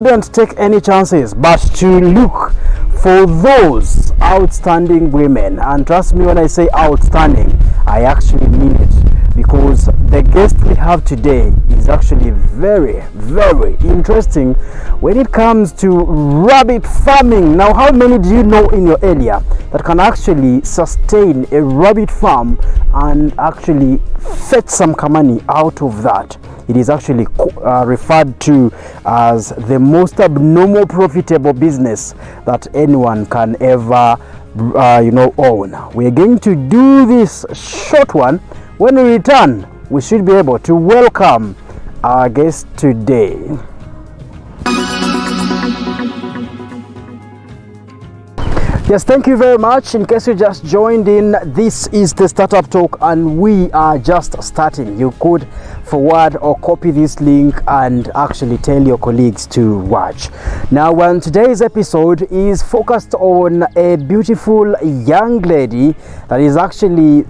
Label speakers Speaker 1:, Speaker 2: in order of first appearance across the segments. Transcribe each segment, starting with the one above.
Speaker 1: Don't take any chances but to look for those outstanding women. And trust me when I say outstanding, I actually mean it, because the guest we have today is actually very interesting when it comes to rabbit farming. Now, how many do you know in your area that can actually sustain a rabbit farm and actually fetch some money out of that? It is actually referred to as the most abnormal profitable business that anyone can ever own. We're going to do this short one. When we return, we should be able to welcome our guest today. Yes, thank you very much. In case you just joined in, this is the Startup Talk and we are just starting. You could forward or copy this link and actually tell your colleagues to watch. Now, today's episode is focused on a beautiful young lady that is actually,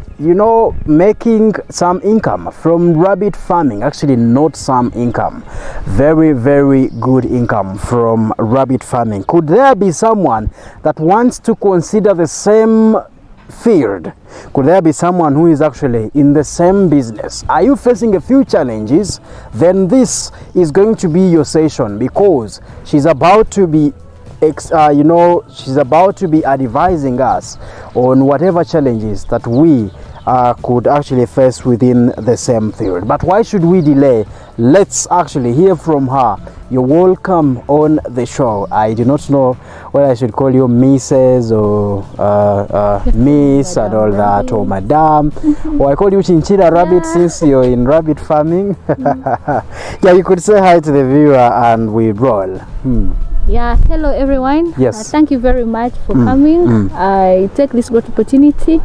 Speaker 1: making some income from rabbit farming. Actually, not some income. Very good income from rabbit farming. Could there be someone that wants to consider the same field? Could there be someone who is actually in the same business? Are you facing a few challenges? Then this is going to be your session, because she's about to be advising us on whatever challenges that we could actually face within the same field. But why should we delay? Let's actually hear from her. You're welcome on the show. I do not know whether I should call you Mrs. or Miss and all that, or Madam, or I call you Chinchilla Rabbit since you're in rabbit farming. Yeah, you could say hi to the viewer and we roll.
Speaker 2: Yeah, hello everyone.
Speaker 1: Yes.
Speaker 2: Thank you very much for coming. I take this great opportunity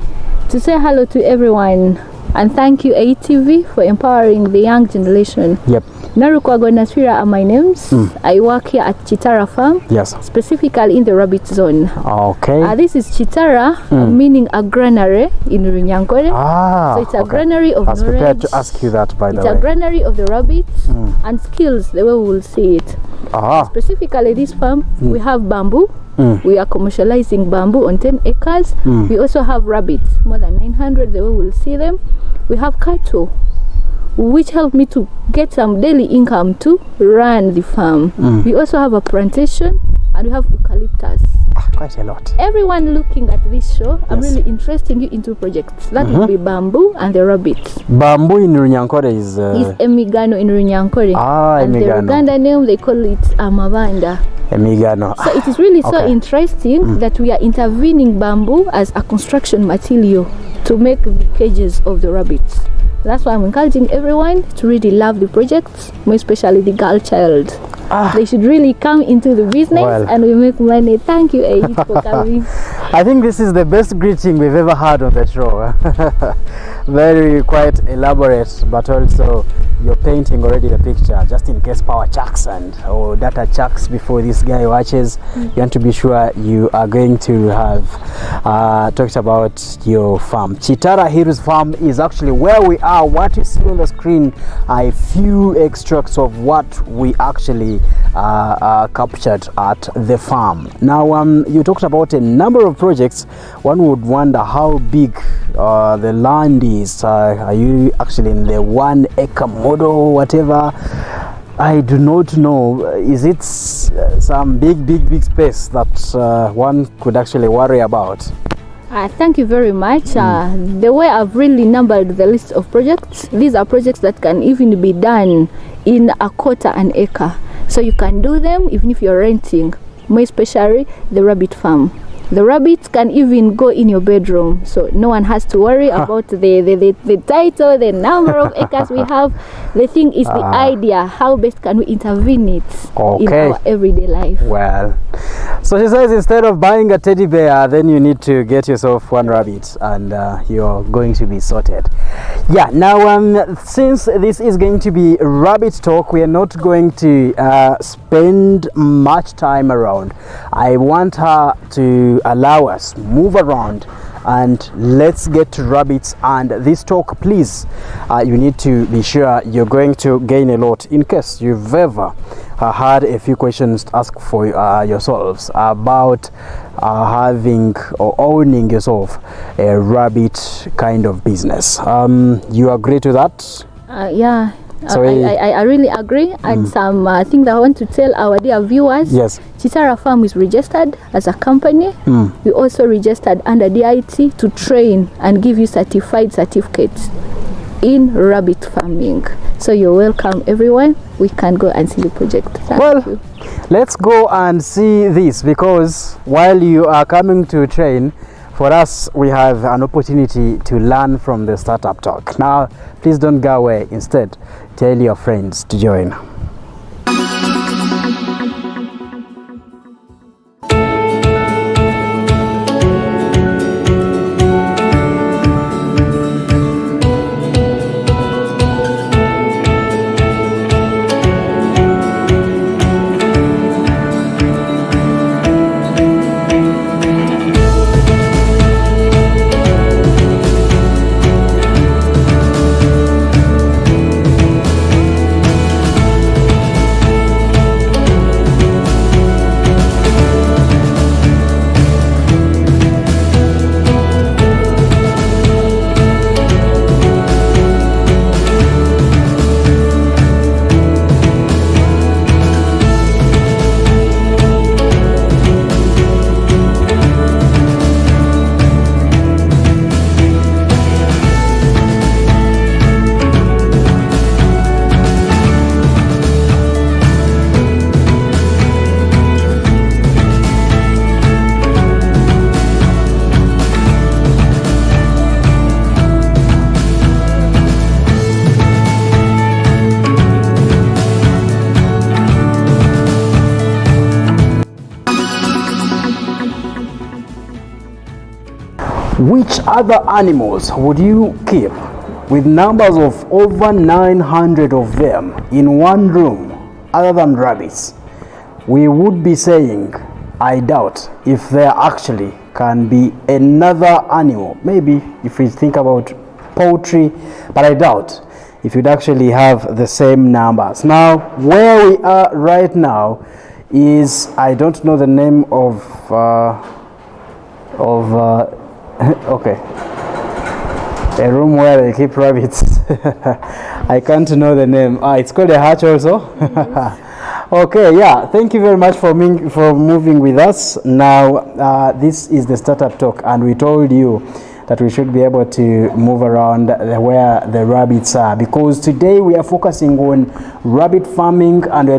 Speaker 2: to say hello to everyone, and thank you ATV for empowering the young generation.
Speaker 1: Yep.
Speaker 2: Narukwago Naswira are my names. I work here at Kitala farm.
Speaker 1: Yes.
Speaker 2: Specifically in the rabbit zone.
Speaker 1: Okay.
Speaker 2: This is Kitara, meaning a granary in Runyankore. So it's a granary of knowledge. I was prepared to
Speaker 1: ask you that, by the way.
Speaker 2: It's a granary of the rabbits and skills, the way we will see it. Specifically this farm, we have bamboo. We are commercializing bamboo on 10 acres. We also have rabbits, more than 900, the way we'll see them. We have cattle, which help me to get some daily income to run the farm. We also have a plantation and we have eucalyptus.
Speaker 1: Quite a lot.
Speaker 2: Everyone looking at this show, I'm really interesting you into projects. That will be bamboo and the rabbits.
Speaker 1: Bamboo in Runyankore is
Speaker 2: emigano in Runyankore. And
Speaker 1: emigano.
Speaker 2: The Uganda name, they call it amabanda.
Speaker 1: Emigano.
Speaker 2: So it is really so interesting that we are intervening bamboo as a construction material to make the cages of the rabbits. That's why I'm encouraging everyone to really love the projects, more especially the girl child. They should really come into the business and we make money. Thank you, Aid, for coming.
Speaker 1: I think this is the best greeting we've ever had on the show. Very quite elaborate, but also you're painting already the picture, just in case power chucks or data chucks before this guy watches. You want to be sure you are going to have talked about your farm. Chitara Hills Farm is actually where we are. What you see on the screen are a few extracts of what we actually captured at the farm. Now, you talked about a number of projects. One would wonder how big the land is. Are you actually in the 1 acre model or whatever? I do not know. Is it some big space that one could actually worry about?
Speaker 2: Thank you very much. The way I've really numbered the list of projects, these are projects that can even be done in a quarter an acre. So you can do them even if you're renting, more especially the rabbit farm. The rabbits can even go in your bedroom, so no one has to worry about the title, the number of acres we have. The thing is the idea, how best can we intervene it in our everyday life.
Speaker 1: Well, so she says instead of buying a teddy bear, then you need to get yourself one rabbit and you're going to be sorted. Yeah, now since this is going to be rabbit talk, we are not going to spend much time around. I want her to allow us move around and let's get to rabbits and this talk. Please, you need to be sure you're going to gain a lot in case you've ever had a few questions to ask for yourselves about having or owning yourself a rabbit kind of business. You agree to that?
Speaker 2: Yeah. I really agree, and some things I want to tell our dear viewers.
Speaker 1: Yes.
Speaker 2: Kitala Farm is registered as a company. We also registered under DIT to train and give you certified certificates in rabbit farming. So you're welcome, everyone. We can go and see the project. Thank you.
Speaker 1: Let's go and see this, because while you are coming to train, for us, we have an opportunity to learn from the startup talk. Now, please don't go away. Instead, tell your friends to join. Which other animals would you keep with numbers of over 900 of them in one room other than rabbits? We would be saying, I doubt if there actually can be another animal. Maybe if we think about poultry, but I doubt if you'd actually have the same numbers. Now, where we are right now is, I don't know the name of okay, a room where they keep rabbits. I can't know the name. It's called a hatch also. Okay, yeah, thank you very much for moving with us. Now, this is the startup talk, and we told you that we should be able to move around where the rabbits are, because today we are focusing on rabbit farming, and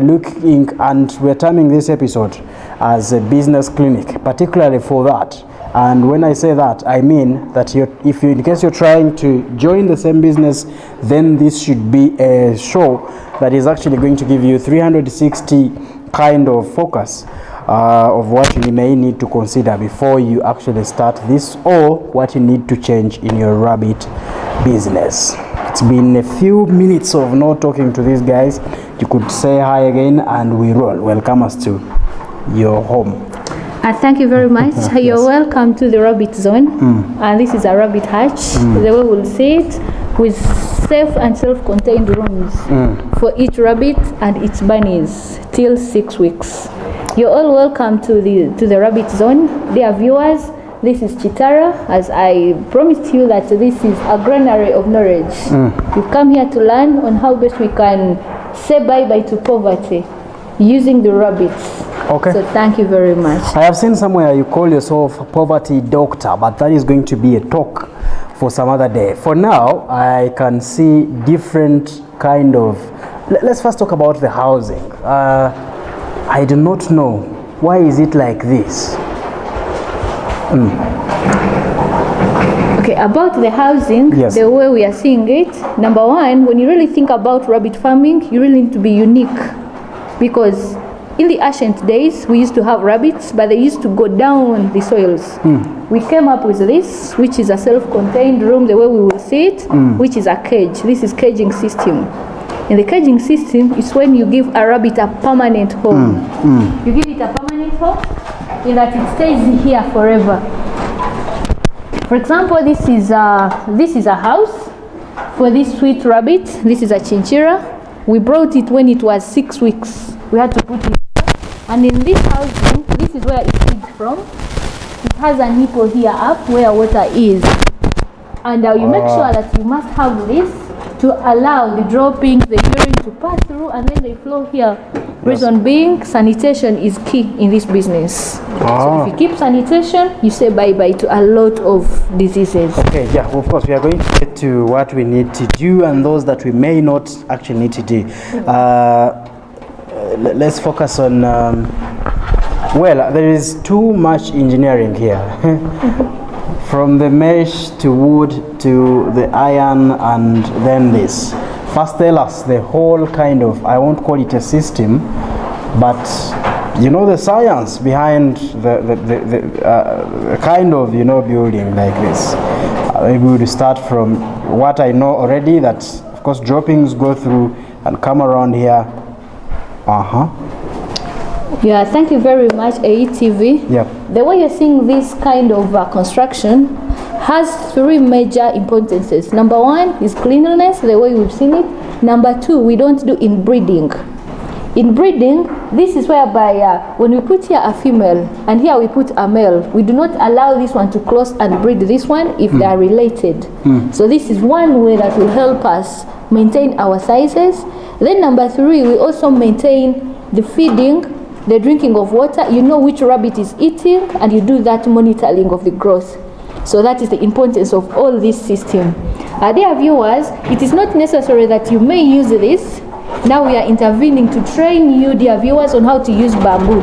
Speaker 1: we're terming this episode as a business clinic, particularly for that. And when I say that, I mean that in case you're trying to join the same business, then this should be a show that is actually going to give you 360 kind of focus of what you may need to consider before you actually start this, or what you need to change in your rabbit business. It's been a few minutes of not talking to these guys. You could say hi again and we roll. Welcome us to your home.
Speaker 2: Thank you very much. You're welcome to the rabbit zone. And this is a rabbit hatch. The way we'll see it, with safe and self-contained rooms for each rabbit and its bunnies till 6 weeks. You're all welcome to the rabbit zone. Dear viewers, this is Kitala. As I promised you that this is a granary of knowledge. We've come here to learn on how best we can say bye-bye to poverty using the rabbits.
Speaker 1: Okay.
Speaker 2: So thank you very much.
Speaker 1: I have seen somewhere you call yourself a poverty doctor, but that is going to be a talk for some other day. For now, I can see different kind of... Let's first talk about the housing. I do not know. Why is it like this? Okay,
Speaker 2: about the housing,
Speaker 1: yes,
Speaker 2: the way we are seeing it, number one, when you really think about rabbit farming, you really need to be unique, because in the ancient days, we used to have rabbits, but they used to go down the soils. We came up with this, which is a self-contained room, the way we will see it, which is a cage. This is caging system. In the caging system, it's when you give a rabbit a permanent home. You give it a permanent home, in that it stays here forever. For example, this is a house for this sweet rabbit. This is a chinchilla. We brought it when it was 6 weeks. We had to put it here. And in this housing, this is where it feeds from. It has a nipple here up where water is. And you make sure that you must have this to allow the droppings, the urine to pass through, and then they flow here. Reason being, sanitation is key in this business. So if you keep sanitation, you say bye-bye to a lot of diseases.
Speaker 1: Okay, yeah, of course, we are going to get to what we need to do and those that we may not actually need to do. Let's focus on, well, there is too much engineering here. From the mesh to wood to the iron and then this. First tell us the whole kind of, I won't call it a system, but you know the science behind the kind of, you know, building like this. Maybe we'll start from what I know already, that of course droppings go through and come around here.
Speaker 2: Yeah, thank you very much, AETV.
Speaker 1: Yeah.
Speaker 2: The way you're seeing this kind of construction has 3 major importances. Number 1 is cleanliness, the way we've seen it. Number 2, we don't do inbreeding. Inbreeding, this is whereby when we put here a female and here we put a male, we do not allow this one to cross and breed this one if they are related. So this is one way that will help us maintain our sizes. Then number 3, we also maintain the feeding, the drinking of water. You know which rabbit is eating, and you do that monitoring of the growth. So that is the importance of all this system. Dear viewers, it is not necessary that you may use this. Now we are intervening to train you, dear viewers, on how to use bamboo.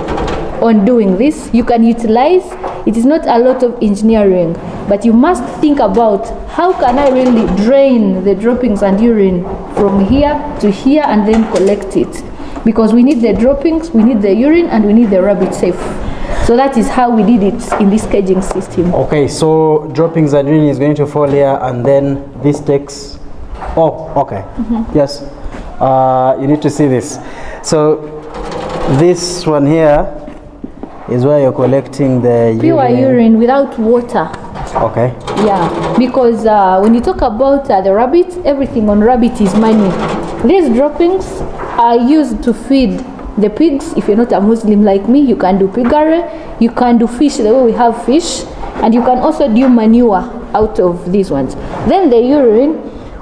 Speaker 2: On doing this, you can utilize, it is not a lot of engineering, but you must think about how can I really drain the droppings and urine from here to here and then collect it. Because we need the droppings, we need the urine, and we need the rabbit safe. So that is how we did it in this caging system.
Speaker 1: Okay, so droppings and urine is going to fall here, and then this takes, yes, you need to see this. So this one here is where you're collecting the
Speaker 2: pure urine without water.
Speaker 1: Okay.
Speaker 2: Yeah, because when you talk about the rabbit, everything on rabbit is money. These droppings are used to feed the pigs. If you're not a Muslim like me, you can do piggery, you can do fish the way we have fish, and you can also do manure out of these ones. Then the urine,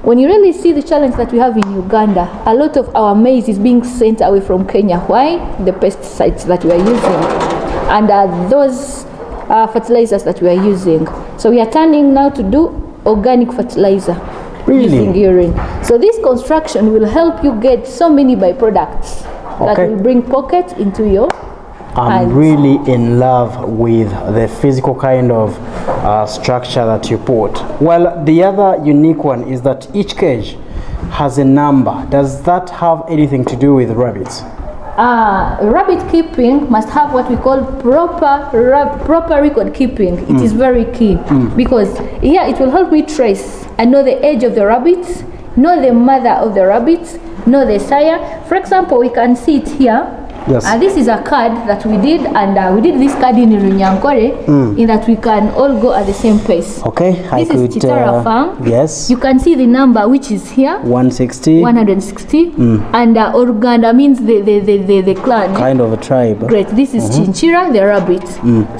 Speaker 2: when you really see the challenge that we have in Uganda, a lot of our maize is being sent away from Kenya. Why? The pesticides that we are using and those fertilizers that we are using. So we are turning now to do organic fertilizer. Using urine. So this construction will help you get so many byproducts that will bring pocket into your
Speaker 1: I'm really in love with the physical kind of structure that you put. Well, the other unique one is that each cage has a number. Does that have anything to do with rabbits?
Speaker 2: Rabbit keeping must have what we call proper record keeping. It is very key because here it will help me trace and know the age of the rabbits, know the mother of the rabbits, know the sire. For example, we can see it here.
Speaker 1: Yes.
Speaker 2: This is a card that we did, and we did this card in Runyankore in that we can all go at the same pace.
Speaker 1: Okay,
Speaker 2: this is Kitala farm.
Speaker 1: Yes.
Speaker 2: You can see the number which is here.
Speaker 1: 160.
Speaker 2: 160. And Organda means the clan.
Speaker 1: Kind of a tribe.
Speaker 2: Great. This is Chinchilla, the rabbit.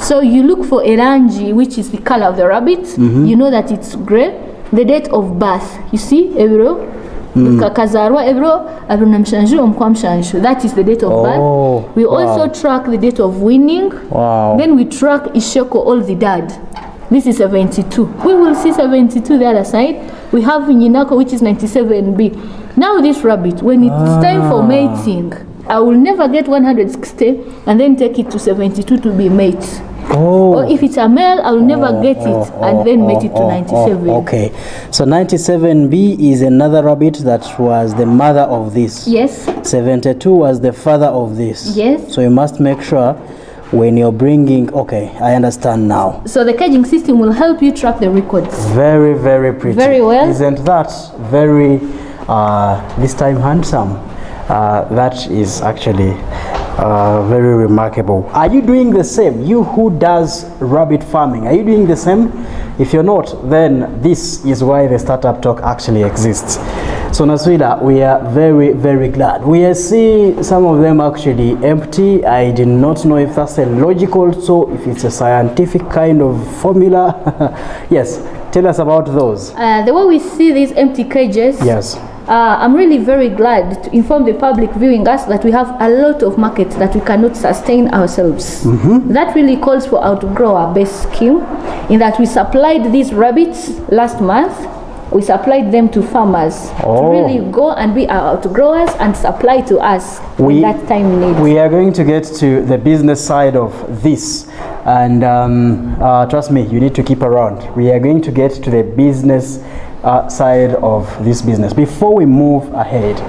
Speaker 2: So you look for Erangi, which is the color of the rabbit. You know that it's gray. The date of birth. You see, Ebro. Kakazarwa Ebro, that is the date of birth. We also track the date of winning. Then we track Isheko, all the dad. This is 72. We will see 72 the other side. We have Nyinako, which is 97B. Now this rabbit, when it's time for mating, I will never get 160 and then take it to 72 to be mate. Or if it's a male, I will never get it and then mate it to 97.
Speaker 1: Okay, so 97B is another rabbit that was the mother of this.
Speaker 2: Yes.
Speaker 1: 72 was the father of this.
Speaker 2: Yes.
Speaker 1: So you must make sure when you're bringing, okay, I understand now.
Speaker 2: So the caging system will help you track the records.
Speaker 1: Very, very pretty.
Speaker 2: Very well.
Speaker 1: Isn't that very, this time handsome? That is actually very remarkable. Are you doing the same? You who does rabbit farming, are you doing the same? If you're not, then this is why the Startup Talk actually exists. So Naswida, we are very, very glad. We are seeing some of them actually empty. I did not know if that's a logical, so if it's a scientific kind of formula. Yes, tell us about those.
Speaker 2: The way we see these empty cages,
Speaker 1: Yes.
Speaker 2: I'm really very glad to inform the public viewing us that we have a lot of markets that we cannot sustain ourselves. That really calls for outgrower-based scheme, in that we supplied these rabbits last month. We supplied them to farmers to really go and be our outgrowers and supply to us when that time needs.
Speaker 1: We are going to get to the business side of this, and trust me, you need to keep around. We are going to get to the business side of this business. Before we move ahead,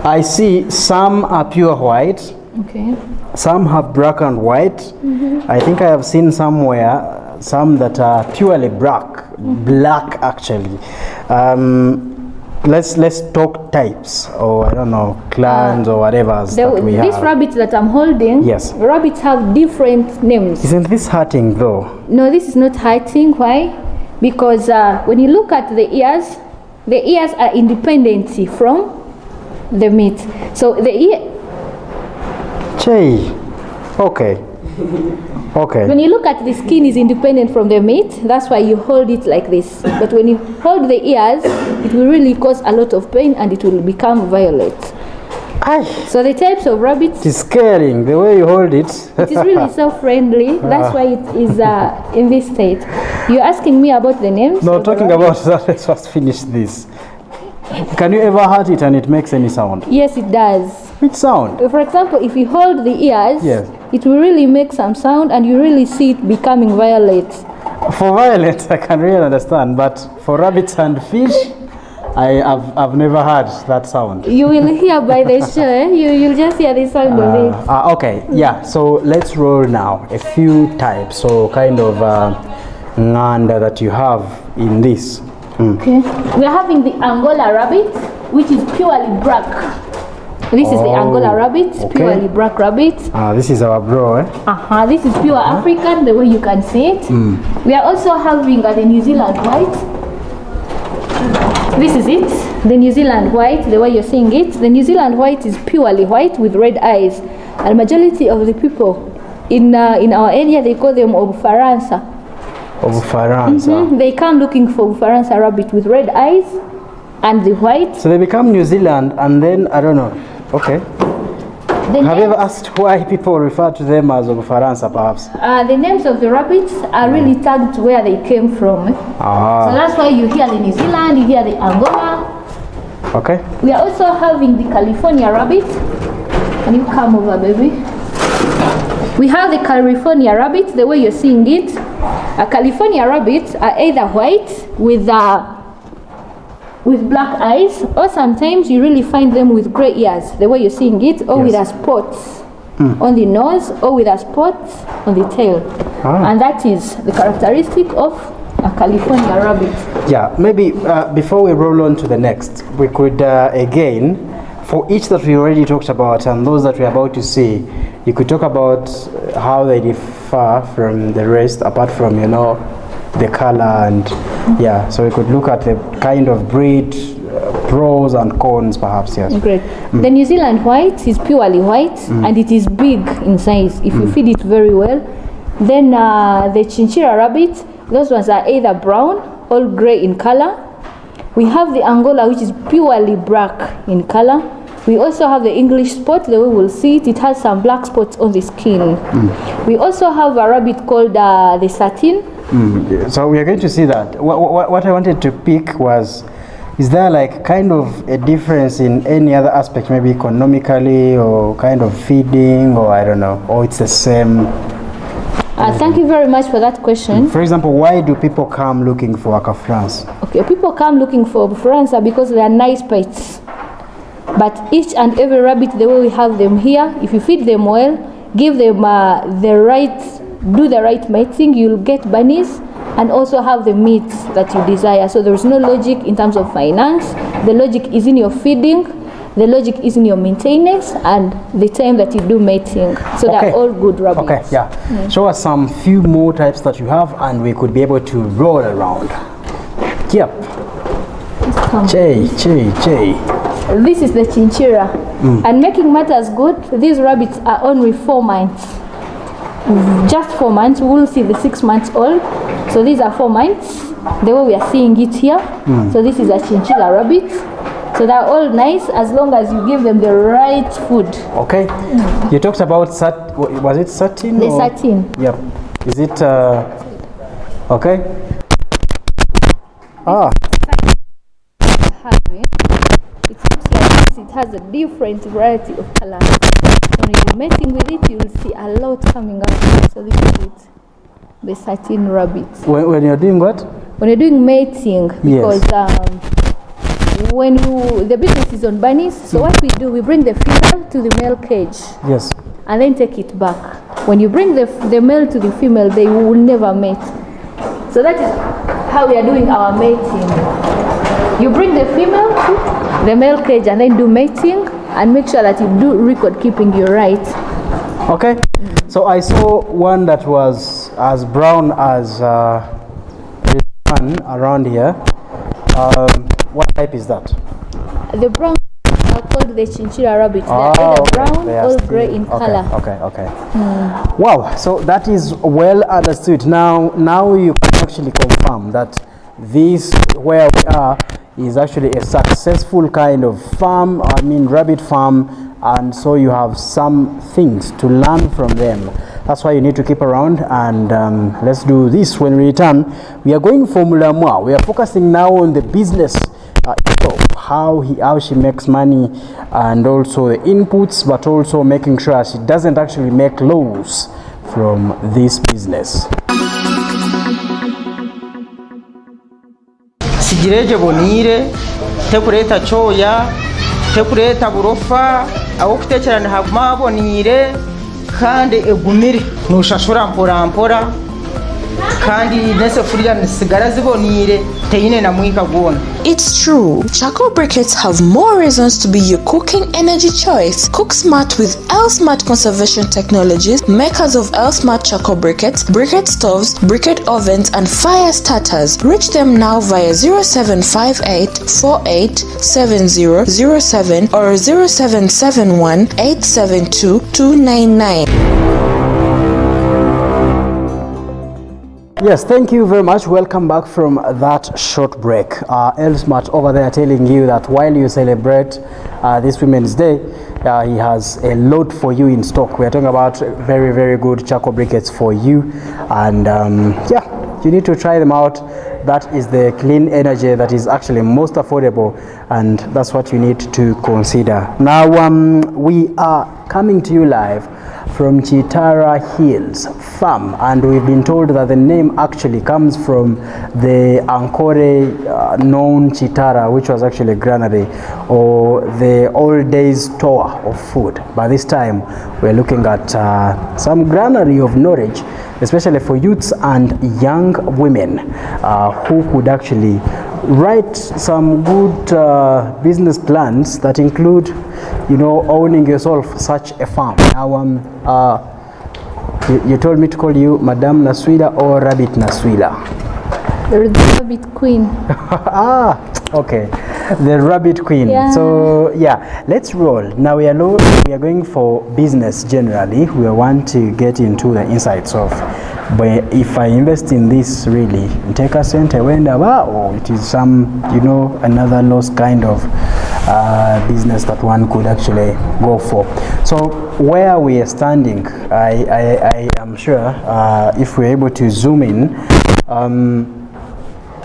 Speaker 1: I see some are pure white.
Speaker 2: Okay.
Speaker 1: Some have black and white. I think I have seen somewhere some that are purely black actually. Let's talk types, or I don't know, clans or whatever that we have.
Speaker 2: These rabbits that I'm holding,
Speaker 1: yes,
Speaker 2: rabbits have different names.
Speaker 1: Isn't this hurting though?
Speaker 2: No, this is not hurting. Why? Because when you look at the ears are independent from the meat. So the ear.
Speaker 1: Okay. Okay.
Speaker 2: When you look at the skin is independent from the meat, that's why you hold it like this. But when you hold the ears, it will really cause a lot of pain and it will become violet. So the types of rabbits...
Speaker 1: It's scaring, the way you hold it.
Speaker 2: It is really so friendly. That's why it is in this state. You're asking me about the names?
Speaker 1: No, talking about that, let's first finish this. Can you ever hurt it and it makes any sound?
Speaker 2: Yes, it does.
Speaker 1: Which sound?
Speaker 2: For example, if you hold the ears,
Speaker 1: yes,
Speaker 2: it will really make some sound and you really see it becoming violet.
Speaker 1: For violet, I can really understand, but for rabbits and fish, I've never heard that sound.
Speaker 2: You will hear by the show, eh? You'll just hear the sound of it.
Speaker 1: Okay, yeah, so let's roll now. A few types, so kind of nganda that you have in this.
Speaker 2: Okay, we are having the Angola rabbit, which is purely black. This is the Angola rabbit, purely black rabbit.
Speaker 1: This is our bro, eh?
Speaker 2: This is pure African, the way you can see it. We are also having the New Zealand white. This is it, the New Zealand white, the way you're seeing it. The New Zealand white is purely white with red eyes. And majority of the people in our area, they call them Obufaransa.
Speaker 1: Obufaransa.
Speaker 2: They come looking for Obufaransa rabbit with red eyes and the white.
Speaker 1: So they become New Zealand and then, I don't know. Okay. Have you ever asked why people refer to them as Obufaransa, perhaps?
Speaker 2: The names of the rabbits are really tagged to where they came from. So that's why you hear the New Zealand, you hear the Angola.
Speaker 1: Okay.
Speaker 2: We are also having the California rabbit. Can you come over, baby? We have the California rabbit, the way you're seeing it. California rabbits are either white with black eyes, or sometimes you really find them with gray ears, the way you're seeing it, or with a spots on the nose, or with a spots on the tail. And that is the characteristic of a California rabbit.
Speaker 1: Yeah, maybe before we roll on to the next, we could again, for each that we already talked about and those that we're about to see, you could talk about how they differ from the rest, apart from, you know, the color, and yeah, so we could look at the kind of breed, pros and cons, perhaps. Yes.
Speaker 2: Great. The New Zealand white is purely white and it is big in size if you feed it very well. Then the Chinchilla rabbit, those ones are either brown or gray in color. We have the Angola, which is purely black in color. We also have the English spot, the way we'll see it. It has some black spots on the skin. We also have a rabbit called the satin.
Speaker 1: So we are going to see that. What I wanted to pick was, is there like kind of a difference in any other aspect, maybe economically or kind of feeding, or I don't know, or it's the same?
Speaker 2: Thank you very much for that question.
Speaker 1: For example, why do people come looking for Aka France? Okay,
Speaker 2: people come looking for France because they are nice pets. But each and every rabbit, the way we have them here, if you feed them well, give them do the right mating, you'll get bunnies and also have the meat that you desire. So there is no logic in terms of finance. The logic is in your feeding The logic is in your maintenance and the time that you do mating. So
Speaker 1: Okay.
Speaker 2: they're all good rabbits.
Speaker 1: Okay, yeah. Show us some few more types that you have, and we could be able to roll around. Yep. Jay.
Speaker 2: This is the chinchilla. And making matters good, these rabbits are only 4 months. Just 4 months. We will see the 6 months old. So these are 4 months, the way we are seeing it here. So this is a chinchilla rabbit. So they're all nice as long as you give them the right food.
Speaker 1: Okay. You talked about was it satin?
Speaker 2: The satin.
Speaker 1: Yep. Is it okay?
Speaker 2: It looks like this. It has a different variety of colors. When you're mating with it, you'll see a lot coming out. So this is it, the satin rabbit.
Speaker 1: When you're doing what?
Speaker 2: When you're doing mating,
Speaker 1: Yes.
Speaker 2: because when the business is on bunnies, so what we do, we bring the female to the male cage.
Speaker 1: Yes.
Speaker 2: And then take it back. When you bring the male to the female, they will never mate. So that is how we are doing our mating. You bring the female to the male cage and then do mating and make sure that you do record keeping you right.
Speaker 1: Okay. So I saw one that was as brown as this one around here. What type is that?
Speaker 2: The brown are called the chinchilla rabbits. They are either brown or grey in color.
Speaker 1: Okay. Wow, so that is well understood. Now you can actually confirm that this where we are is actually a successful kind of farm, rabbit farm, and so you have some things to learn from them. That's why you need to keep around, and let's do this. When we return, we are going Formula Moi. We are focusing now on the business, how she makes money, and also the inputs, but also making sure she doesn't actually make loss from this business.
Speaker 3: Sigireje bonire tekureta choya tekureta burofa aho kutekerana haguma bonire kandi egumire nushashura mpora kandi nesefuriya nisigara zibonire teyine na mwika gona.
Speaker 4: It's true, charcoal briquettes have more reasons to be your cooking energy choice. Cook smart with L-Smart conservation technologies, makers of L-Smart charcoal briquettes, briquette stoves, briquette ovens, and fire starters. Reach them now via 0758 487007 or 0771 872 299.
Speaker 1: Yes, thank you very much. Welcome back from that short break. L-Smart over there telling you that while you celebrate this Women's Day, he has a lot for you in stock. We are talking about very, very good charcoal briquettes for you, and you need to try them out. That is the clean energy that is actually most affordable, and that's what you need to consider. Now, we are coming to you live from Kitala Hills Farm, and we've been told that the name actually comes from the Ankore known Kitala, which was actually a granary or the old days store of food. By this time, we're looking at some granary of knowledge, especially for youths and young women who could actually write some good business plans that include, owning yourself such a farm. Now, you told me to call you Madame Naswila or Rabbit Naswila?
Speaker 2: The rabbit queen.
Speaker 1: Okay, the rabbit queen.
Speaker 2: Yeah.
Speaker 1: So let's roll. Now we are going for business generally. We want to get into the insights of, but if I invest in this, really take a cent or it is some another loss kind of business that one could actually go for. So where we are standing, I am sure if we're able to zoom in,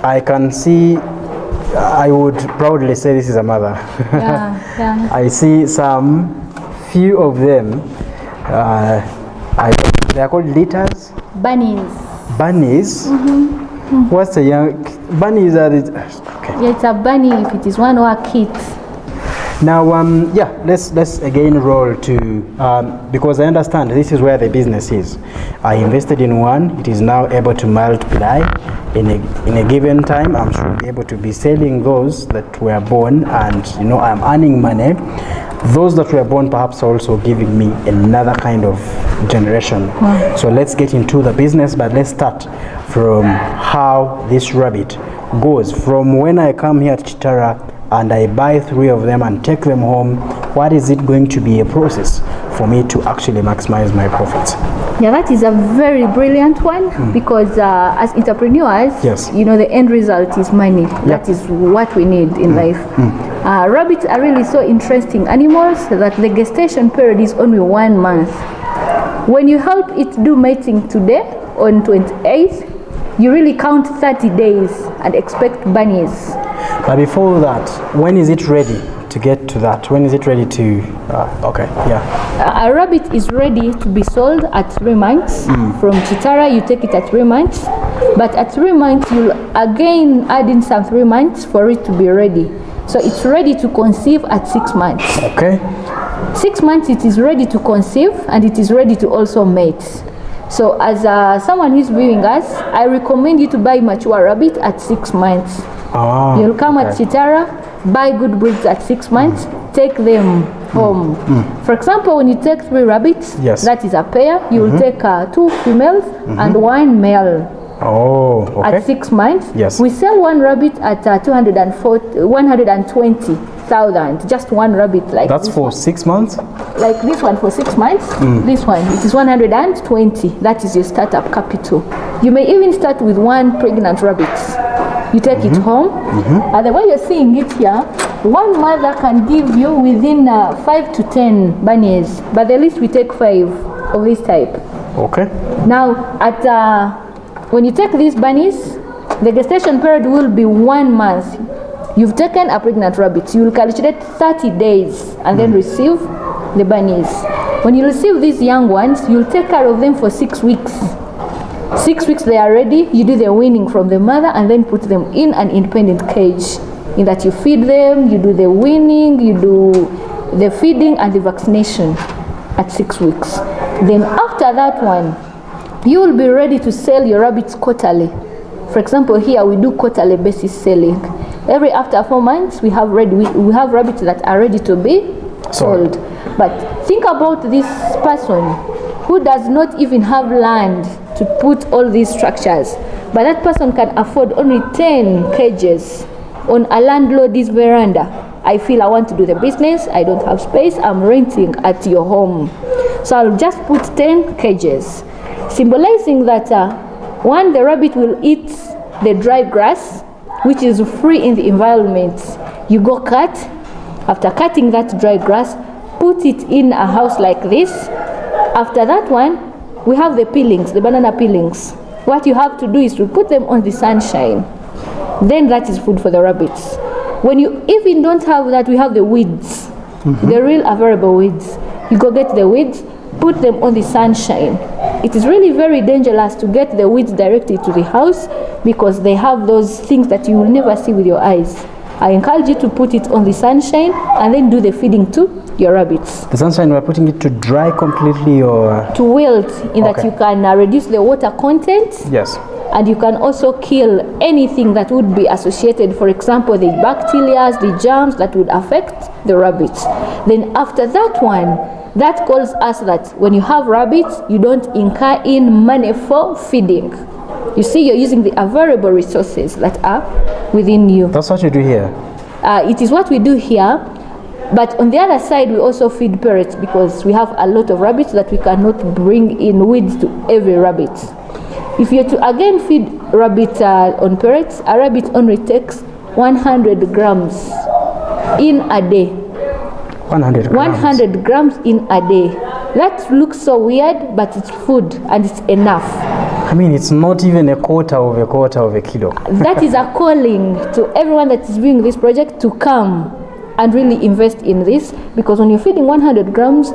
Speaker 1: I can see, I would proudly say this is a mother.
Speaker 2: Yeah.
Speaker 1: I see some few of them. They are called litters.
Speaker 2: Bunnies.
Speaker 1: Bunnies. What's a young bunnies? Are the, okay.
Speaker 2: Yeah, it's a bunny if it is one or a kit.
Speaker 1: Now, yeah, let's again roll to because I understand this is where the business is. I invested in one; it is now able to multiply in a given time. I'm sure I'll be able to be selling those that were born, and I'm earning money. Those that were born perhaps also giving me another kind of generation. Wow. So let's get into the business, but let's start from how this rabbit goes from when I come here to Kitala and I buy 3 of them and take them home. What is it going to be a process for me to actually maximize my profits?
Speaker 2: Yeah, that is a very brilliant one because as entrepreneurs,
Speaker 1: yes,
Speaker 2: the end result is money. Yep. That is what we need in life. Rabbits are really so interesting animals that the gestation period is only 1 month. When you help it do mating today on 28th, you really count 30 days and expect bunnies.
Speaker 1: But before that, when is it ready to get to that? When is it ready to, okay, yeah.
Speaker 2: A rabbit is ready to be sold at 3 months. From Kitala, you take it at 3 months. But at 3 months, you'll again add in some 3 months for it to be ready. So it's ready to conceive at 6 months.
Speaker 1: Okay.
Speaker 2: 6 months, it is ready to conceive and it is ready to also mate. So as someone who's viewing us, I recommend you to buy mature rabbit at 6 months. You'll come at Kitala, buy good breeds at 6 months, take them home. For example, when you take 3 rabbits,
Speaker 1: yes,
Speaker 2: that is a pair, you will take 2 females and 1 male.
Speaker 1: Oh, okay.
Speaker 2: At 6 months,
Speaker 1: yes,
Speaker 2: we sell 1 rabbit at 120,000. Just 1 rabbit like
Speaker 1: that's for 6 months.
Speaker 2: Like this one for 6 months. This one it is 120. That is your startup capital. You may even start with 1 pregnant rabbit. You take it home, and the way you're seeing it here, 1 mother can give you within 5 to 10 bunnies, but the least we take 5 of this type.
Speaker 1: Okay.
Speaker 2: Now, at when you take these bunnies, the gestation period will be 1 month. You've taken a pregnant rabbit. You will calculate 30 days and then receive the bunnies. When you receive these young ones, you'll take care of them for 6 weeks. 6 weeks they are ready. You do the weaning from the mother and then put them in an independent cage. In that you feed them, you do the weaning, you do the feeding and the vaccination at 6 weeks. Then after that one, you will be ready to sell your rabbits quarterly. For example, here we do quarterly basis selling. Every after 4 months, we have rabbits that are ready to be sold. But think about this person who does not even have land to put all these structures, but that person can afford only 10 cages on a landlord's veranda. I feel I want to do the business, I don't have space, I'm renting at your home. So I'll just put 10 cages, symbolizing that one, the rabbit will eat the dry grass, which is free in the environment. You go cut. After cutting that dry grass, put it in a house like this. After that one, we have the peelings, the banana peelings. What you have to do is to put them on the sunshine. Then that is food for the rabbits. When you even don't have that, we have the weeds, the real available weeds. You go get the weeds, put them on the sunshine. It is really very dangerous to get the weeds directly to the house because they have those things that you will never see with your eyes. I encourage you to put it on the sunshine and then do the feeding to your rabbits.
Speaker 1: The sunshine, we're putting it to dry completely or?
Speaker 2: To wilt, in that you can reduce the water content.
Speaker 1: Yes.
Speaker 2: And you can also kill anything that would be associated, for example, the bacteria, the germs that would affect the rabbits. Then after that one, that calls us that when you have rabbits, you don't incur in money for feeding. You see, you're using the available resources that are within you.
Speaker 1: That's what you do here?
Speaker 2: It is what we do here. But on the other side, we also feed parrots because we have a lot of rabbits that we cannot bring in weeds to every rabbit. If you're to again feed rabbit on parrots, a rabbit only takes 100 grams in a day.
Speaker 1: 100 grams?
Speaker 2: 100 grams in a day. That looks so weird, but it's food and it's enough.
Speaker 1: I mean, it's not even a quarter of a kilo.
Speaker 2: That is a calling to everyone that is doing this project to come and really invest in this, because when you're feeding 100 grams,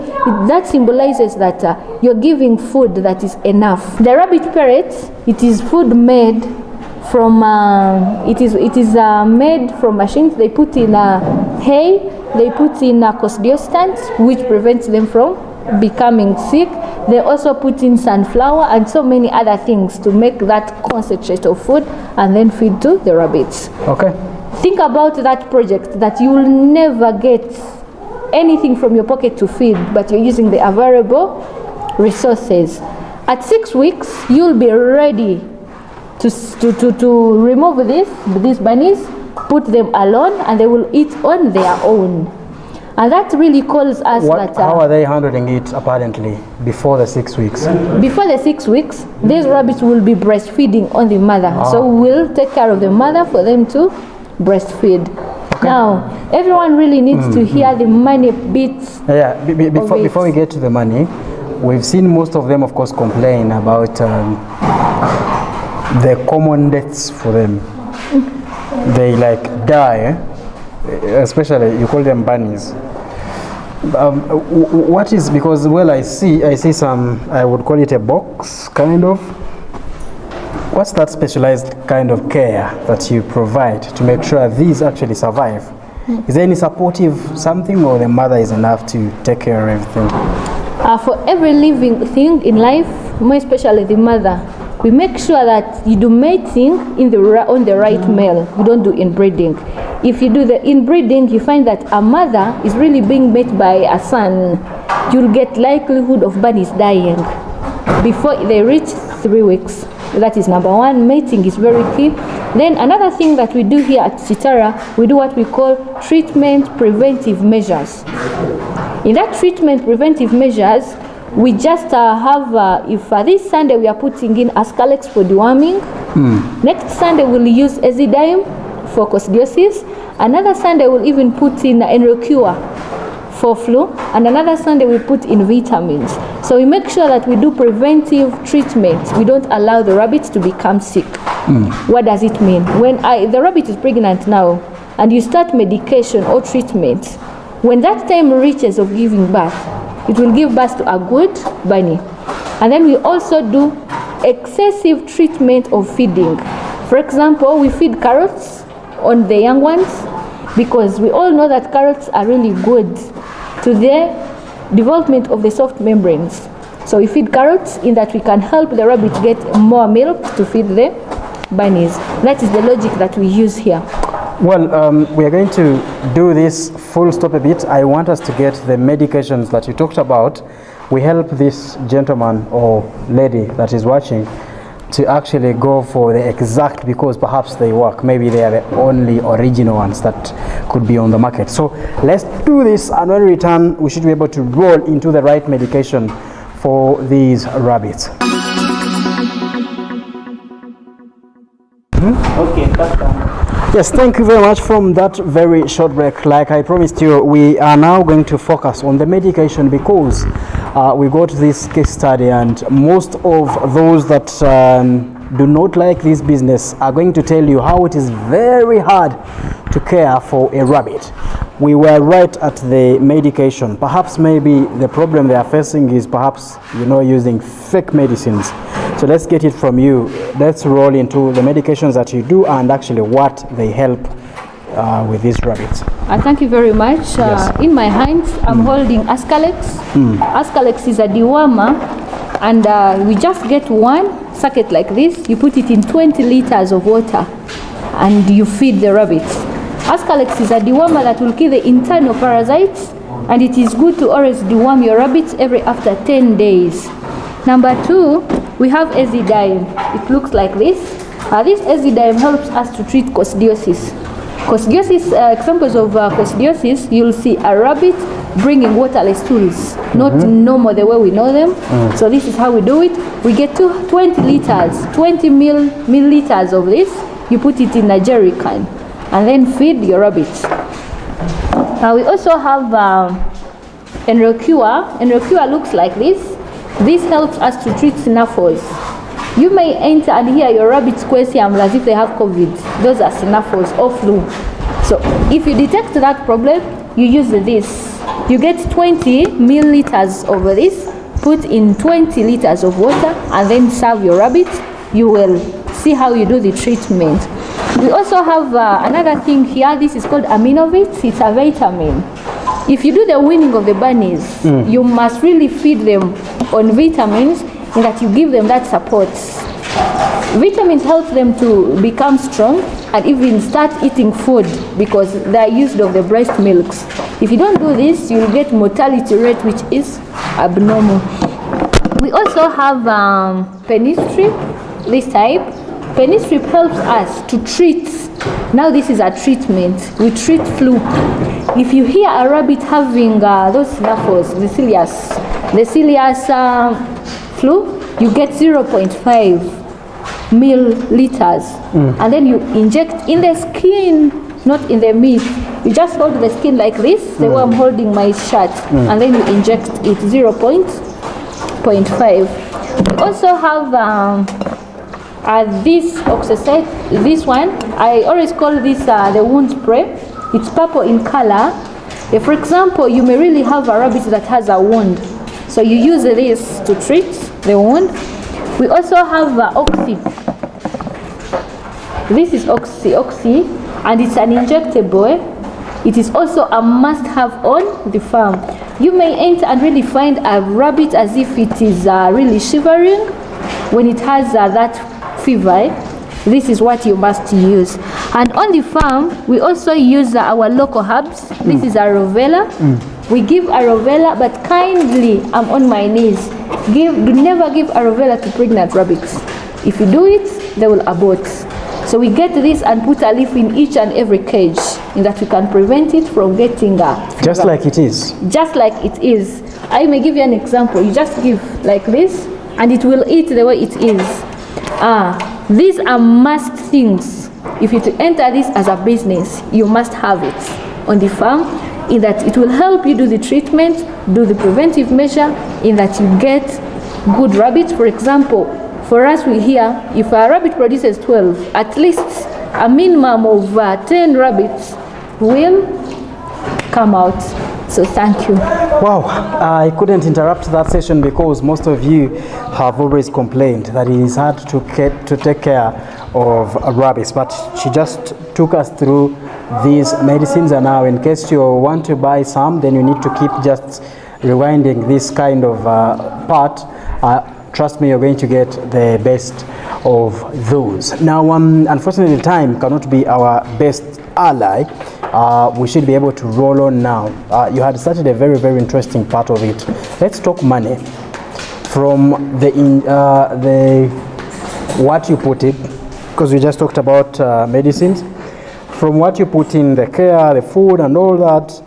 Speaker 2: that symbolizes that you're giving food that is enough. The rabbit parrot, it is food made from, it is made from machines. They put in hay, they put in cosdioxtant, which prevents them from becoming sick. They also put in sunflower and so many other things to make that concentrate of food and then feed to the rabbits.
Speaker 1: Okay.
Speaker 2: Think about that project, that you will never get anything from your pocket to feed, but you're using the available resources. At 6 weeks, you'll be ready to remove these bunnies, put them alone, and they will eat on their own. And that really calls us
Speaker 1: How are they handling it apparently before the 6 weeks?
Speaker 2: Before the 6 weeks, these rabbits will be breastfeeding on the mother. So we'll take care of the mother for them to breastfeed. Okay. Now, everyone really needs to hear the money bits.
Speaker 1: Yeah, before we get to the money, we've seen most of them, of course, complain about the common deaths for them. They like die, especially you call them bunnies. What is, because I see some, I would call it a box kind of. What's that specialized kind of care that you provide to make sure these actually survive? Is there any supportive something, or the mother is enough to take care of everything?
Speaker 2: For every living thing in life, more especially the mother, we make sure that you do mating on the right male. You don't do inbreeding. If you do the inbreeding, you find that a mother is really being mate by a son. You'll get likelihood of bunnies dying before they reach 3 weeks. That is number one. Mating is very key. Then another thing that we do here at Kitala, we do what we call treatment preventive measures. In that treatment preventive measures, we just have, if this Sunday we are putting in Ascalex for deworming, next Sunday we'll use Ezidime for coccidiosis, another Sunday we'll even put in Enrocure for flu, and another Sunday we put in vitamins. So we make sure that we do preventive treatment. We don't allow the rabbits to become sick. What does it mean? When the rabbit is pregnant now, and you start medication or treatment, when that time reaches of giving birth, it will give birth to a good bunny. And then we also do excessive treatment of feeding. For example, we feed carrots on the young ones, because we all know that carrots are really good to the development of the soft membranes. So we feed carrots in that we can help the rabbit get more milk to feed the bunnies. That is the logic that we use here.
Speaker 1: Well, we are going to do this full stop a bit. I want us to get the medications that you talked about. We help this gentleman or lady that is watching to actually go for the exact, because perhaps they work. Maybe they are the only original ones that could be on the market. So let's do this, and when we return, we should be able to roll into the right medication for these rabbits.
Speaker 3: Okay, that's done.
Speaker 1: Yes, thank you very much. From that very short break, like I promised you, we are now going to focus on the medication, because we got this case study, and most of those that do not like this business are going to tell you how it is very hard to care for a rabbit. We were right at the medication. Perhaps maybe the problem they are facing is perhaps, using fake medicines. So let's get it from you. Let's roll into the medications that you do and actually what they help with these rabbits.
Speaker 2: Thank you very much.
Speaker 1: Yes.
Speaker 2: In my hands, I'm holding Ascalex. Ascalex is a dewormer, and we just get one sacket like this. You put it in 20 liters of water, and you feed the rabbits. Ascalex is a dewormer that will kill the internal parasites, and it is good to always deworm your rabbits every after 10 days. Number two, we have Ezidime. It looks like this. This Ezidime helps us to treat coccidiosis. Coccidiosis, examples of coccidiosis, you'll see a rabbit bringing waterless stools, not normal the way we know them. So this is how we do it. We get 20 liters, 20 milliliters of this. You put it in a jerry can, and then feed your rabbits. We also have Enrocure. Enrocure looks like this. This helps us to treat snuffles. You may enter and hear your rabbits question as if they have COVID. Those are snuffles or flu. So if you detect that problem, you use this. You get 20 milliliters of this, put in 20 liters of water, and then serve your rabbits. You will see how you do the treatment. We also have another thing here. This is called aminovit. It's a vitamin. If you do the weaning of the bunnies, you must really feed them on vitamins and that you give them that support. Vitamins help them to become strong and even start eating food because they are used of the breast milks. If you don't do this, you'll get mortality rate which is abnormal. We also have penistrip, this type. Penistrip helps us to treat. Now this is a treatment. We treat flu. If you hear a rabbit having those snuffles, the celiac flu, you get 0.5 milliliters, and then you inject in the skin, not in the meat. You just hold the skin like this, the way I'm holding my shirt, and then you inject it 0.5. We also have this oxycet, this one, I always call this the wound spray. It's purple in color. For example, you may really have a rabbit that has a wound, so you use this to treat the wound. We also have Oxy. This is Oxy, and it's an injectable. It is also a must-have on the farm. You may enter and really find a rabbit as if it is really shivering when it has that fever. This is what you must use. And on the farm, we also use our local herbs. This is aloe vera. We give aloe vera, but kindly, I'm on my knees. Do never give aloe vera to pregnant rabbits. If you do it, they will abort. So we get this and put a leaf in each and every cage, in that we can prevent it from getting a fever.
Speaker 1: Just like it is.
Speaker 2: Just like it is. I may give you an example. You just give like this, and it will eat the way it is. These are must things. If you to enter this as a business, you must have it on the farm, in that it will help you do the treatment, do the preventive measure, in that you get good rabbits. For example, for us we hear, if a rabbit produces 12, at least a minimum of 10 rabbits will come out. So thank you.
Speaker 1: Wow, I couldn't interrupt that session because most of you have always complained that it is hard to take care of rabbits, but she just took us through these medicines, and now in case you want to buy some, then you need to keep just rewinding this kind of part. Trust me, you're going to get the best of those. Now, unfortunately, time cannot be our best ally. We should be able to roll on now. You had started a very, very interesting part of it. Let's talk money. From the what you put in, because we just talked about medicines. From what you put in, the care, the food, and all that,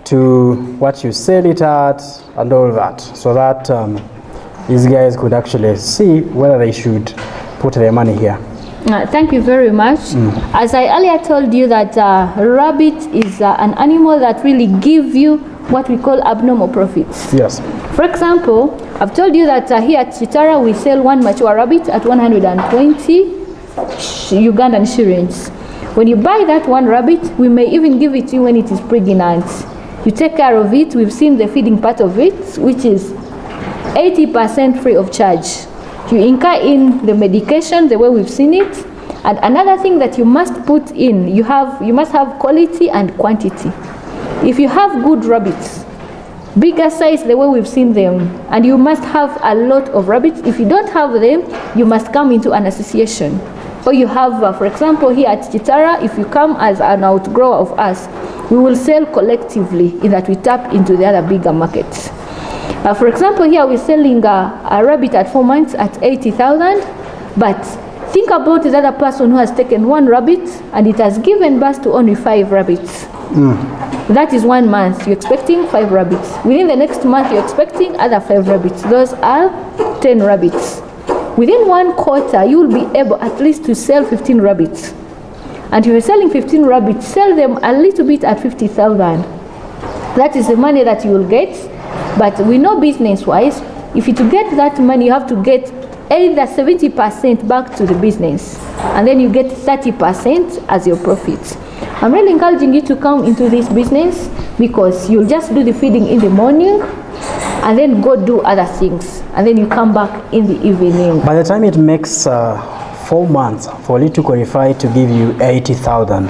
Speaker 1: to what you sell it at, and all that, so that these guys could actually see whether they should put their money here.
Speaker 2: Thank you very much. As I earlier told you that rabbit is an animal that really gives you what we call abnormal profits.
Speaker 1: Yes.
Speaker 2: For example, I've told you that here at Kitala we sell one mature rabbit at 120 Ugandan shillings. When you buy that one rabbit, we may even give it to you when it is pregnant. You take care of it. We've seen the feeding part of it, which is 80% free of charge. You incur in the medication the way we've seen it. And another thing that you must put in, you must have quality and quantity. If you have good rabbits, bigger size the way we've seen them, and you must have a lot of rabbits. If you don't have them, you must come into an association. Or you have, for example, here at Kitala, if you come as an outgrower of us, we will sell collectively, in that we tap into the other bigger markets. For example, here we're selling a rabbit at 4 months at 80,000, but think about the other person who has taken one rabbit and it has given birth to only 5 rabbits. That is 1 month. You're expecting 5 rabbits. Within the next month, you're expecting other 5 rabbits. Those are 10 rabbits. Within 1 quarter, you will be able at least to sell 15 rabbits. And if you're selling 15 rabbits, sell them a little bit at 50,000. That is the money that you will get. But we know business-wise, if you to get that money, you have to get either 70% back to the business, and then you get 30% as your profits. I'm really encouraging you to come into this business, because you'll just do the feeding in the morning and then go do other things, and then you come back in the evening.
Speaker 1: By the time it makes 4 months for it to qualify to give you 80,000,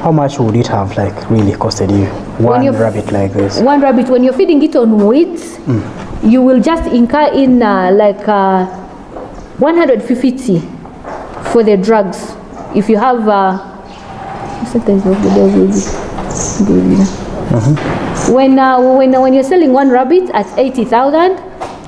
Speaker 1: how much would it have like really costed you? One rabbit like this.
Speaker 2: One rabbit, when you're feeding it on weeds, you will just incur in 150 for the drugs. If you have when you're selling one rabbit at 80,000,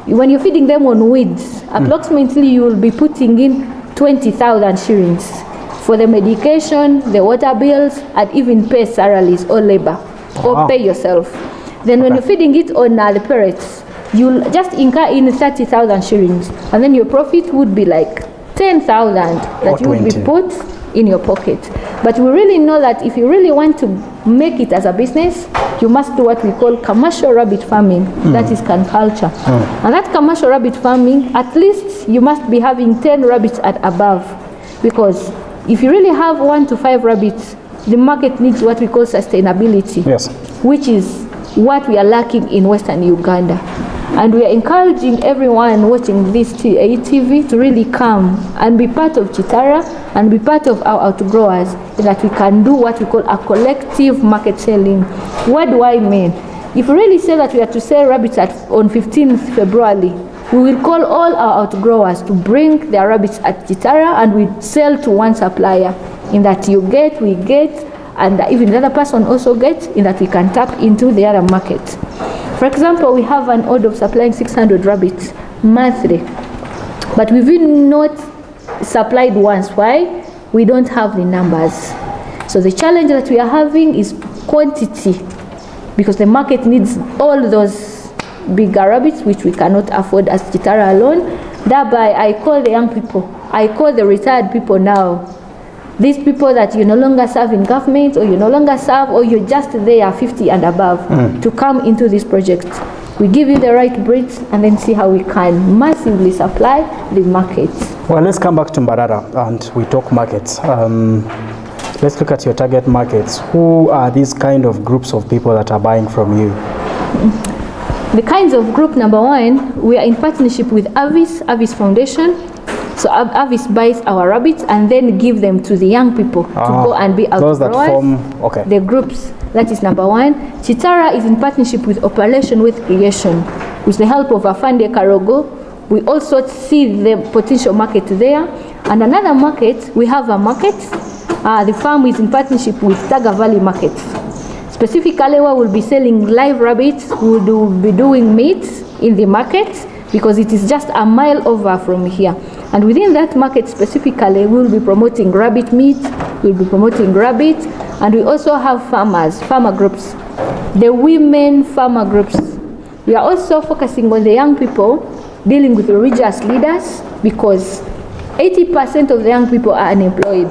Speaker 2: when you're feeding them on weeds, approximately you will be putting in 20,000 shillings for the medication, the water bills, and even pay salaries or labor, or pay yourself. Then when you're feeding it on the pellets, you'll just incur in 30,000 shillings, and then your profit would be like 10,000 that you would be put in your pocket. But we really know that if you really want to make it as a business, you must do what we call commercial rabbit farming. That is culture. And that commercial rabbit farming, at least you must be having 10 rabbits and above, because if you really have 1 to 5 rabbits, the market needs what we call sustainability, which is what we are lacking in Western Uganda. And we are encouraging everyone watching this TV to really come and be part of Kitala and be part of our outgrowers, so that we can do what we call a collective market selling. What do I mean? If we really say that we are to sell rabbits on 15th February, we will call all our outgrowers to bring their rabbits at Kitala, and we sell to one supplier, in that you get, we get, and even the other person also gets, in that we can tap into the other market. For example, we have an order of supplying 600 rabbits monthly, but we've not supplied once. Why? We don't have the numbers. So the challenge that we are having is quantity, because the market needs all those bigger rabbits, which we cannot afford as Kitala alone. Thereby, I call the young people, I call the retired people now, these people that you no longer serve in government, or you no longer serve, or you're just there 50 and above, to come into this project. We give you the right breeds, and then see how we can massively supply the market.
Speaker 1: Well, let's come back to Mbarara and we talk markets. Let's look at your target markets. Who are these kind of groups of people that are buying from you?
Speaker 2: The kinds of group, number one, we are in partnership with Avis Foundation. So Avis buys our rabbits and then give them to the young people to go and be outgrowers. Those that form, the groups. That is number one. Kitala is in partnership with Operation with Creation. With the help of Afande Karogo, we also see the potential market there. And another market, we have a market. The farm is in partnership with Taga Valley Market. Specifically, where we'll be selling live rabbits, we will be doing meat in the market, because it is just a mile over from here. And within that market specifically, we will be promoting rabbit meat, we'll be promoting rabbit, and we also have farmer groups, the women farmer groups. We are also focusing on the young people, dealing with religious leaders, because 80% of the young people are unemployed.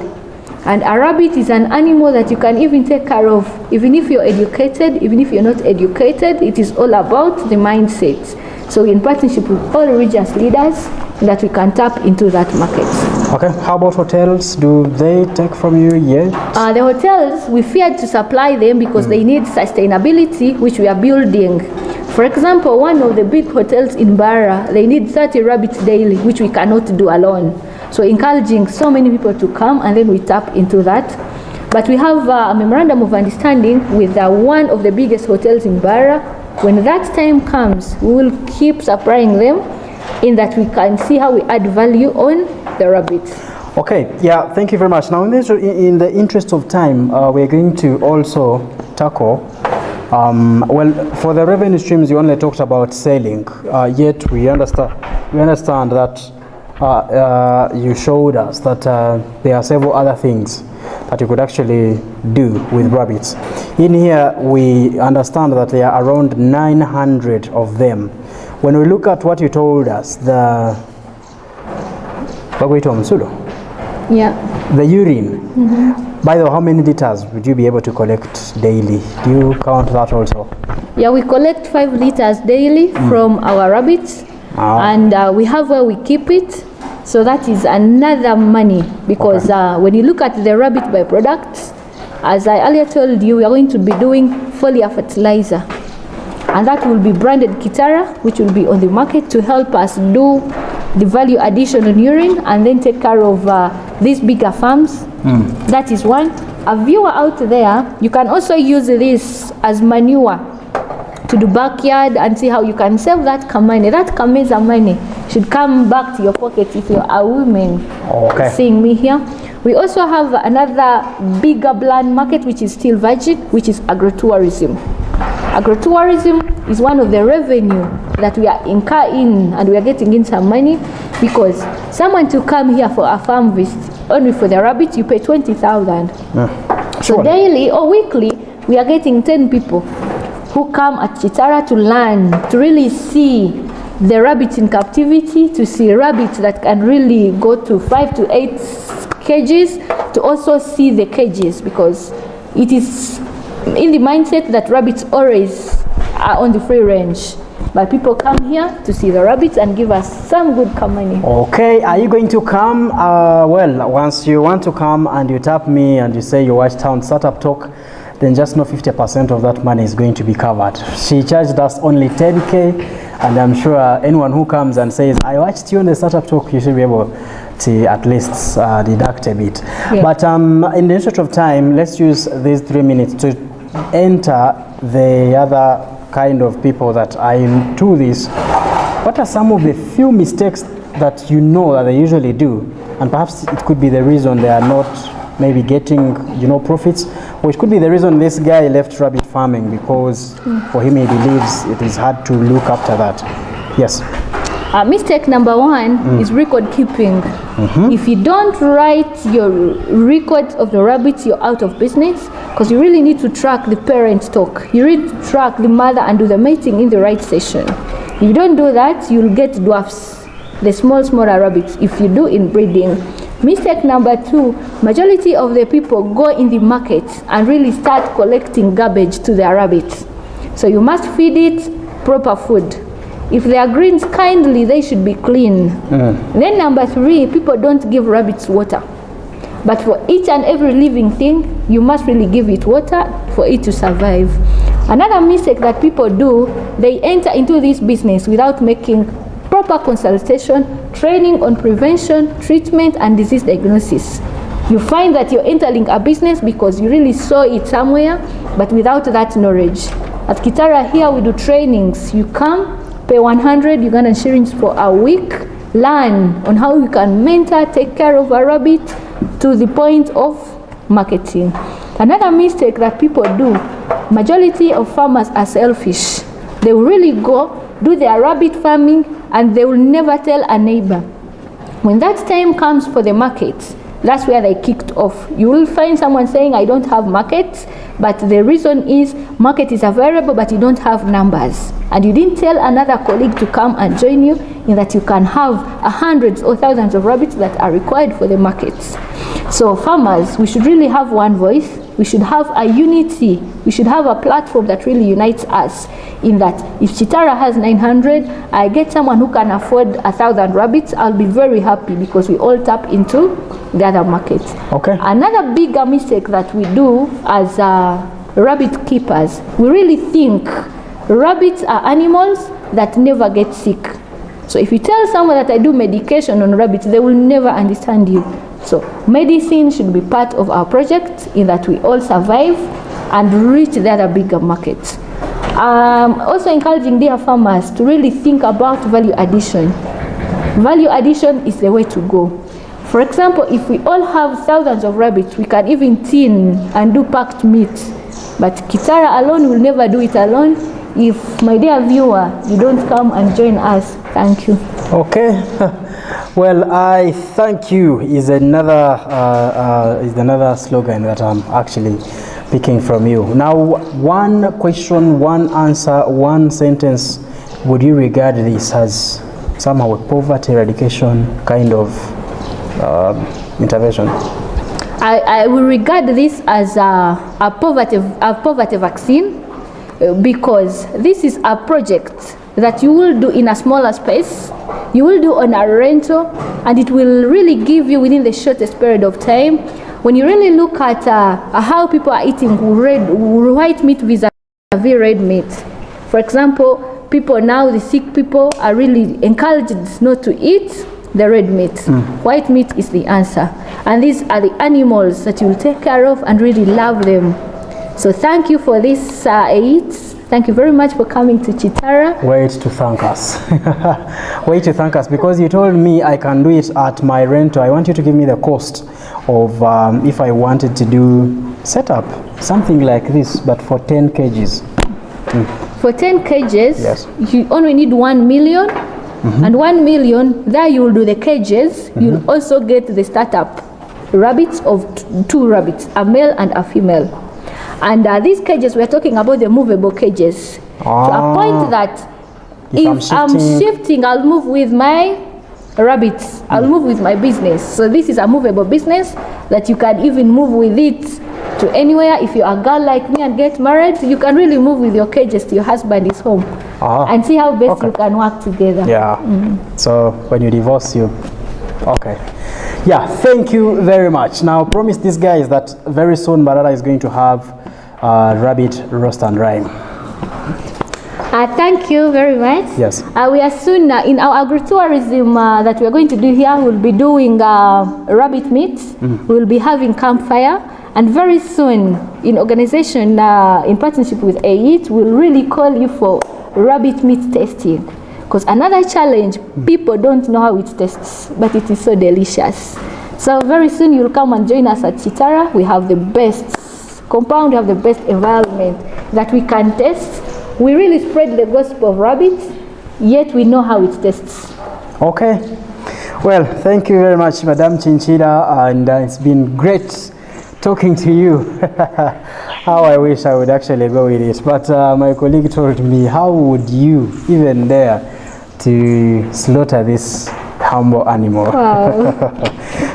Speaker 2: And a rabbit is an animal that you can even take care of, even if you're educated, even if you're not educated. It is all about the mindset. So in partnership with all religious leaders, that we can tap into that market.
Speaker 1: Okay, how about hotels? Do they take from you yet?
Speaker 2: The hotels, we feared to supply them because they need sustainability, which we are building. For example, one of the big hotels in Bara, they need 30 rabbits daily, which we cannot do alone. So encouraging so many people to come, and then we tap into that. But we have a memorandum of understanding with one of the biggest hotels in Bara. When that time comes, we will keep supplying them, in that we can see how we add value on the rabbits.
Speaker 1: Okay, yeah, thank you very much. Now, in the interest of time, we're going to also tackle, well, for the revenue streams, you only talked about selling, yet we understand that you showed us that there are several other things that you could actually do with rabbits. In here, we understand that there are around 900 of them. When we look at what you told us, the urine, by the way, how many liters would you be able to collect daily? Do you count that also?
Speaker 2: Yeah, we collect 5 liters daily from our rabbits, and we have where we keep it. So that is another money, because when you look at the rabbit byproducts, as I earlier told you, we are going to be doing foliar fertilizer. And that will be branded Kitala, which will be on the market to help us do the value addition on urine, and then take care of these bigger farms. That is one. A viewer out there, you can also use this as manure to the backyard and see how you can save that kamani. That kameza money should come back to your pocket if you are a woman.
Speaker 1: Okay.
Speaker 2: Seeing me here. We also have another bigger bland market which is still virgin, which is agrotourism. Agrotourism is one of the revenue that we are incurring, and we are getting in some money, because someone to come here for a farm visit, only for the rabbits, you pay 20,000. So daily or weekly, we are getting 10 people who come at Kitala to learn, to really see the rabbits in captivity, to see rabbits that can really go to 5 to 8 cages, to also see the cages, because it is in the mindset that rabbits always are on the free range. But people come here to see the rabbits and give us some good money.
Speaker 1: Okay, are you going to come? Well, once you want to come and you tap me and you say you watch Town Startup Talk, then just know 50% of that money is going to be covered. She charged us only 10K, and I'm sure anyone who comes and says, I watched you on the Startup Talk, you should be able to at least deduct a bit. Yeah. But in the interest of time, let's use these 3 minutes to enter the other kind of people that are into this. What are some of the few mistakes that you know that they usually do, and perhaps it could be the reason they are not maybe getting profits, or it could be the reason this guy left rabbit farming, because for him he believes it is hard to look after that? Yes.
Speaker 2: Mistake number one is record keeping. If you don't write your record of the rabbits, you're out of business, because you really need to track the parent stock. You need to track the mother and do the mating in the right session. If you don't do that, you'll get dwarfs, the smaller rabbits, if you do inbreeding. Mistake number two, majority of the people go in the market and really start collecting garbage to their rabbits. So you must feed it proper food. If they are greens, kindly, they should be clean. Then number three, people don't give rabbits water. But for each and every living thing, you must really give it water for it to survive. Another mistake that people do, they enter into this business without making proper consultation, training on prevention, treatment, and disease diagnosis. You find that you're entering a business because you really saw it somewhere, but without that knowledge. At Kitala here, we do trainings. You come, pay 100 Ugandan shillings for a week, learn on how you can mentor, take care of a rabbit to the point of marketing. Another mistake that people do, majority of farmers are selfish. They will really go, do their rabbit farming, and they will never tell a neighbor. When that time comes for the market, that's where they kicked off. You will find someone saying, I don't have markets, but the reason is market is available, but you don't have numbers. And you didn't tell another colleague to come and join you, in that you can have hundreds or thousands of rabbits that are required for the markets. So farmers, we should really have one voice. We should have a unity. We should have a platform that really unites us, in that if Kitala has 900, I get someone who can afford 1,000 rabbits, I'll be very happy, because we all tap into the other markets. Okay. Another bigger mistake that we do as rabbit keepers, we really think rabbits are animals that never get sick. So if you tell someone that I do medication on rabbits, they will never understand you. So medicine should be part of our project, in that we all survive and reach the other bigger markets. Also encouraging their farmers to really think about value addition. Value addition is the way to go. For example, if we all have thousands of rabbits, we can even tin and do packed meat. But Kitala alone will never do it alone. If, my dear viewer, you don't come and join us, thank you. Okay.
Speaker 1: Well, I thank you is another slogan that I'm actually picking from you. Now, one question, one answer, one sentence. Would you regard this as somehow a poverty eradication kind of intervention?
Speaker 2: I will regard this as a poverty vaccine, because this is a project that you will do in a smaller space, you will do on a rental, and it will really give you within the shortest period of time. When you really look at how people are eating white meat vis-a-vis red meat, for example, people now, the sick people, are really encouraged not to eat the red meat. White meat is the answer. And these are the animals that you will take care of and really love them. So thank you for this aid. Thank you very much for coming to Kitala.
Speaker 1: Wait to thank us. Wait to thank us, because you told me I can do it at my rental. I want you to give me the cost of if I wanted to do setup something like this, but for 10 kgs.
Speaker 2: For 10 kgs,
Speaker 1: yes,
Speaker 2: you only need 1 million. And 1 million, there you will do the cages. You'll also get the startup rabbits of 2 rabbits, a male and a female. And these cages, we're talking about the movable cages. To a point that if I'm shifting, I'll move with my rabbits. I'll move with my business. So this is a movable business that you can even move with it to anywhere. If you're a girl like me and get married, you can really move with your cages to your husband's home and see how best you can work together.
Speaker 1: Yeah. So when you divorce, you... Okay. Yeah, thank you very much. Now, promise these guys that very soon Mbarara is going to have rabbit roast and rhyme.
Speaker 2: Thank you very much.
Speaker 1: Yes.
Speaker 2: We are soon in our agritourism that we are going to do here. We'll be doing rabbit meat. We'll be having campfire, and very soon, in organization in partnership with AIT, we'll really call you for rabbit meat tasting. Because another challenge, people don't know how it tastes, but it is so delicious. So very soon you'll come and join us at Kitala. We have the best compound, we have the best environment that we can taste. We really spread the gospel of rabbit, yet we know how it tastes.
Speaker 1: Okay. Well, thank you very much, Madam Chinchilla, and it's been great talking to you. How I wish I would actually go with it, but my colleague told me, how would you even dare to slaughter this humble animal?
Speaker 2: Wow.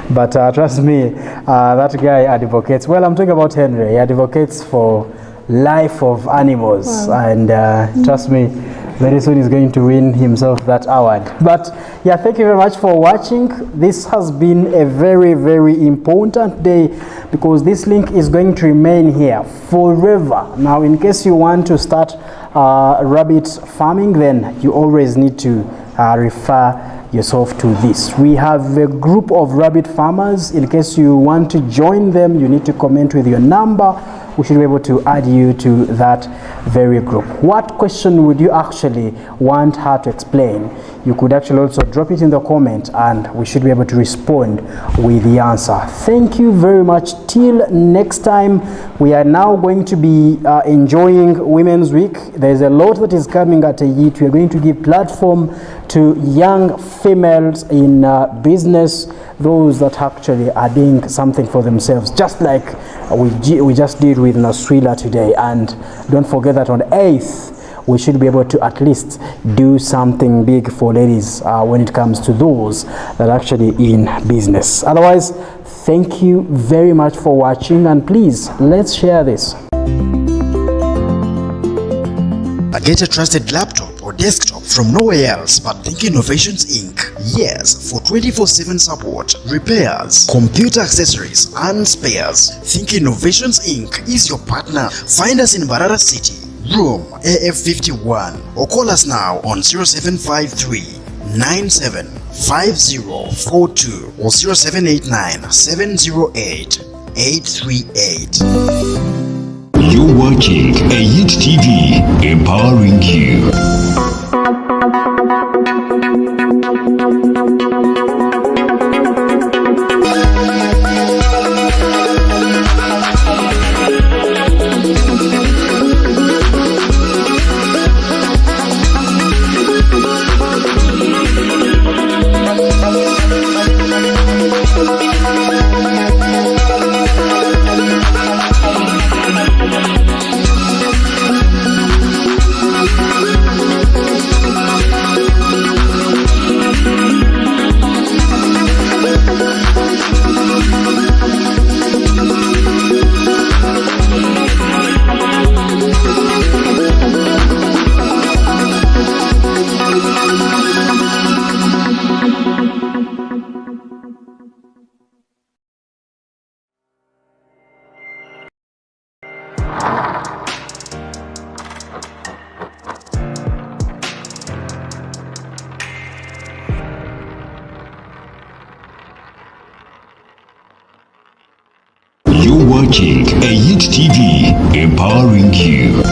Speaker 1: But trust me, that guy advocates, well, I'm talking about Henry, he advocates for life of animals. Wow. And trust me, very soon he's going to win himself that award. But yeah, thank you very much for watching. This has been a very, very important day, because this link is going to remain here forever. Now, in case you want to start rabbit farming, then you always need to refer yourself to this. We have a group of rabbit farmers. In case you want to join them, you need to comment with your number. We should be able to add you to that very group. What question would you actually want her to explain? You could actually also drop it in the comment, and we should be able to respond with the answer. Thank you very much. Till next time, we are now going to be enjoying Women's Week. There's a lot that is coming at AIT. We are going to give platform to young females in business, those that actually are doing something for themselves, just like we just did with Nasrila today. And don't forget that on 8th, we should be able to at least do something big for ladies when it comes to those that are actually in business. Otherwise, thank you very much for watching, and please, let's share this.
Speaker 5: Get a trusted laptop or desktop from nowhere else but Think Innovations Inc. Yes, for 24/7 support, repairs, computer accessories and spares. Think Innovations Inc. is your partner. Find us in Mbarara City, room AF51, or call us now on 0753 975042 or 0789 708 838.
Speaker 6: You're watching AIT TV, empowering you. watching a Youth TV, empowering you.